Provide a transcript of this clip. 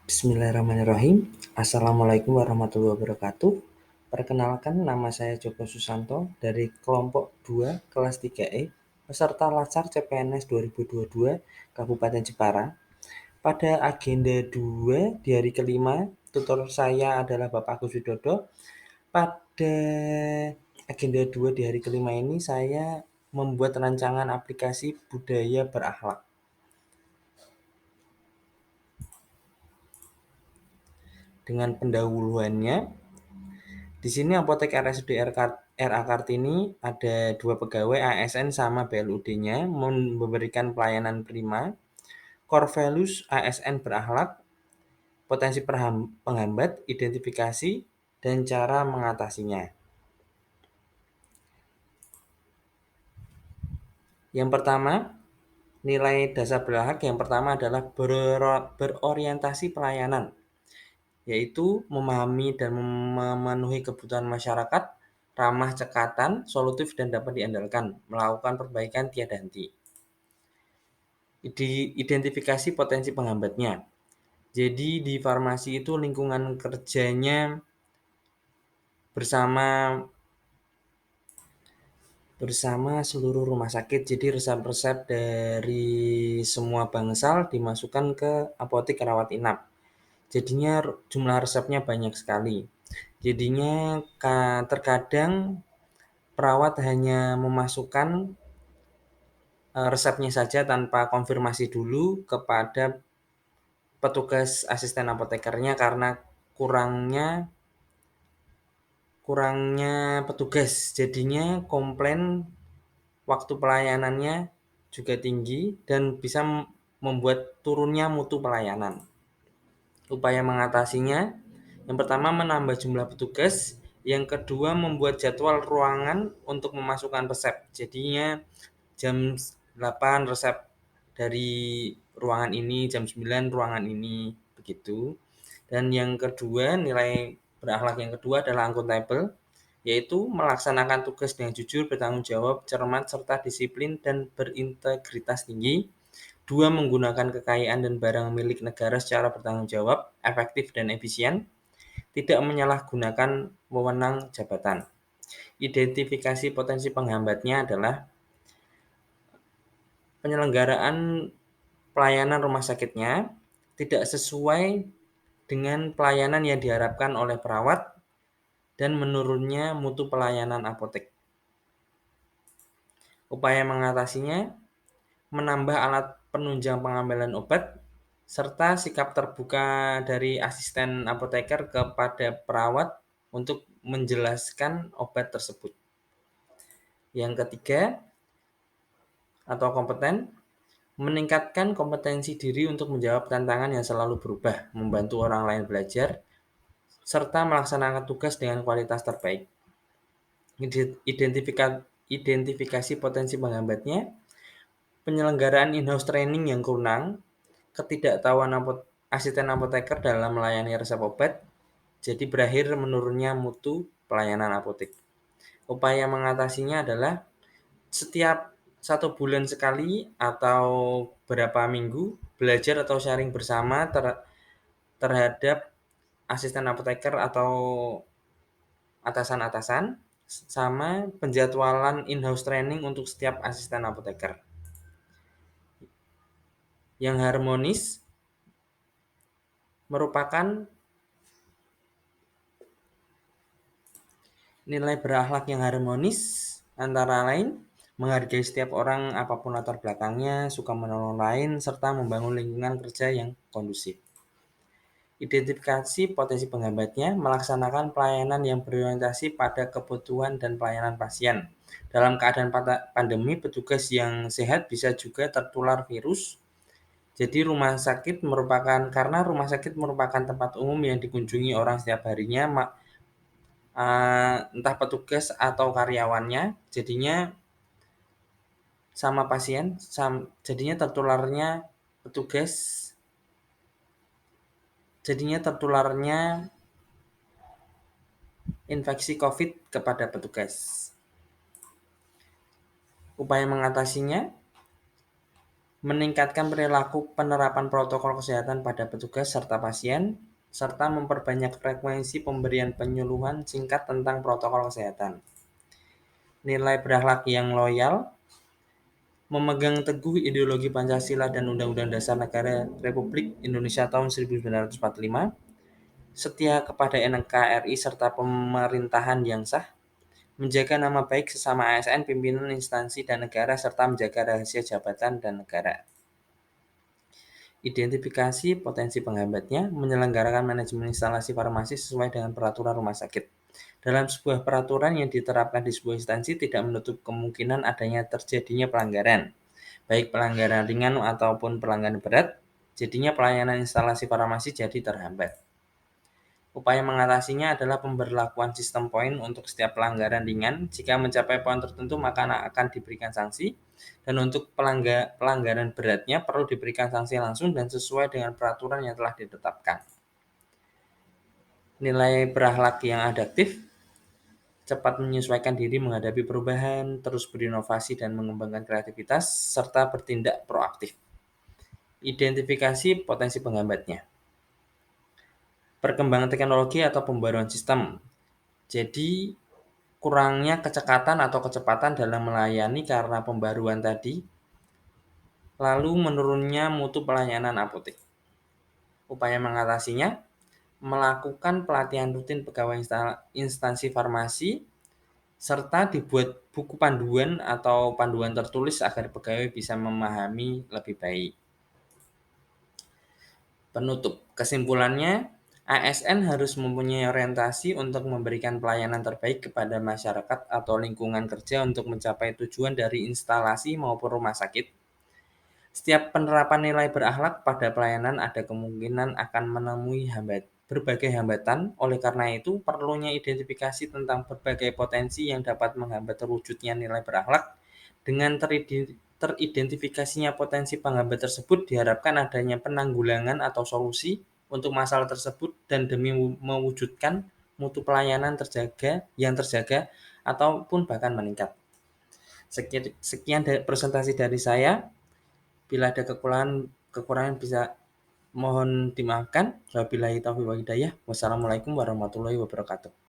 Bismillahirrahmanirrahim. Assalamualaikum warahmatullahi wabarakatuh. Perkenalkan, nama saya Joko Susanto dari kelompok 2 kelas 3E peserta Latsar CPNS 2022 Kabupaten Jepara. Pada agenda 2 di hari kelima, tutor saya adalah Bapak Agus Widodo. Pada agenda 2 di hari kelima ini saya membuat rancangan aplikasi budaya berakhlak. Dengan pendahuluannya, di sini apotek RSUD RA Kartini ada 2 pegawai ASN sama BLUD-nya memberikan pelayanan prima. Core values ASN berakhlak, potensi penghambat, identifikasi, dan cara mengatasinya. Yang pertama, nilai dasar berakhlak yang pertama adalah berorientasi pelayanan, yaitu memahami dan memenuhi kebutuhan masyarakat, ramah cekatan, solutif dan dapat diandalkan, melakukan perbaikan tiada henti. Identifikasi potensi penghambatnya. Jadi di farmasi itu lingkungan kerjanya bersama seluruh rumah sakit. Jadi resep-resep dari semua bangsal dimasukkan ke apotek rawat inap. Jadinya jumlah resepnya banyak sekali. Jadinya terkadang perawat hanya memasukkan resepnya saja tanpa konfirmasi dulu kepada petugas asisten apotekernya karena kurangnya petugas. Jadinya komplain waktu pelayanannya juga tinggi dan bisa membuat turunnya mutu pelayanan. Upaya mengatasinya, yang pertama menambah jumlah petugas, yang kedua membuat jadwal ruangan untuk memasukkan resep. Jadinya jam 8 resep dari ruangan ini, jam 9 ruangan ini, begitu. Dan yang kedua, nilai berakhlak yang kedua adalah akuntabel, yaitu melaksanakan tugas dengan jujur, bertanggung jawab, cermat, serta disiplin dan berintegritas tinggi. 2. Menggunakan kekayaan dan barang milik negara secara bertanggung jawab, efektif dan efisien, tidak menyalahgunakan wewenang jabatan. Identifikasi potensi penghambatnya adalah penyelenggaraan pelayanan rumah sakitnya tidak sesuai dengan pelayanan yang diharapkan oleh perawat dan menurunnya mutu pelayanan apotek. Upaya mengatasinya, menambah alat penunjang pengambilan obat, serta sikap terbuka dari asisten apoteker kepada perawat untuk menjelaskan obat tersebut. Yang ketiga, atau kompeten, meningkatkan kompetensi diri untuk menjawab tantangan yang selalu berubah, membantu orang lain belajar, serta melaksanakan tugas dengan kualitas terbaik. Identifikasi potensi penghambatnya, penyelenggaraan in-house training yang kurang, ketidaktahuan asisten apoteker dalam melayani resep obat, jadi berakhir menurunnya mutu pelayanan apotek. Upaya mengatasinya adalah setiap 1 bulan sekali atau berapa minggu belajar atau sharing bersama terhadap asisten apoteker atau atasan-atasan, sama penjadwalan in-house training untuk setiap asisten apoteker. Yang harmonis merupakan nilai berakhlak yang harmonis antara lain menghargai setiap orang apapun latar belakangnya, suka menolong lain, serta membangun lingkungan kerja yang kondusif. Identifikasi potensi penghambatnya, melaksanakan pelayanan yang berorientasi pada kebutuhan dan pelayanan pasien. Dalam keadaan pandemi, petugas yang sehat bisa juga tertular virus. Jadi karena rumah sakit merupakan tempat umum yang dikunjungi orang setiap harinya, entah petugas atau karyawannya, jadinya sama pasien, jadinya tertularnya infeksi COVID kepada petugas. Upaya mengatasinya, meningkatkan perilaku penerapan protokol kesehatan pada petugas serta pasien, serta memperbanyak frekuensi pemberian penyuluhan singkat tentang protokol kesehatan. Nilai berakhlak yang loyal, memegang teguh ideologi Pancasila dan Undang-Undang Dasar Negara Republik Indonesia tahun 1945, setia kepada NKRI serta pemerintahan yang sah, menjaga nama baik sesama ASN, pimpinan instansi dan negara, serta menjaga rahasia jabatan dan negara. Identifikasi potensi penghambatnya, menyelenggarakan manajemen instalasi farmasi sesuai dengan peraturan rumah sakit. Dalam sebuah peraturan yang diterapkan di sebuah instansi tidak menutup kemungkinan adanya terjadinya pelanggaran, baik pelanggaran ringan ataupun pelanggaran berat, jadinya pelayanan instalasi farmasi jadi terhambat. Upaya mengatasinya adalah pemberlakuan sistem poin untuk setiap pelanggaran ringan. Jika mencapai poin tertentu maka akan diberikan sanksi, dan untuk pelanggaran beratnya perlu diberikan sanksi langsung dan sesuai dengan peraturan yang telah ditetapkan. Nilai berakhlak yang adaptif, cepat menyesuaikan diri menghadapi perubahan, terus berinovasi dan mengembangkan kreativitas, serta bertindak proaktif. Identifikasi potensi penghambatnya. Perkembangan teknologi atau pembaruan sistem. Jadi kurangnya kecekatan atau kecepatan dalam melayani karena pembaruan tadi, lalu menurunnya mutu pelayanan apotek. Upaya mengatasinya, melakukan pelatihan rutin pegawai instansi farmasi, serta dibuat buku panduan atau panduan tertulis agar pegawai bisa memahami lebih baik. Penutup, kesimpulannya, ASN harus mempunyai orientasi untuk memberikan pelayanan terbaik kepada masyarakat atau lingkungan kerja untuk mencapai tujuan dari instalasi maupun rumah sakit. Setiap penerapan nilai berakhlak pada pelayanan ada kemungkinan akan menemui berbagai hambatan. Oleh karena itu, perlunya identifikasi tentang berbagai potensi yang dapat menghambat terwujudnya nilai berakhlak. Dengan teridentifikasinya potensi penghambat tersebut, diharapkan adanya penanggulangan atau solusi untuk masalah tersebut dan demi mewujudkan mutu pelayanan terjaga ataupun bahkan meningkat. Sekian presentasi dari saya. Bila ada kekurangan bisa mohon dimaafkan. Wabillahi taufiq wal hidayah. Wassalamualaikum warahmatullahi wabarakatuh.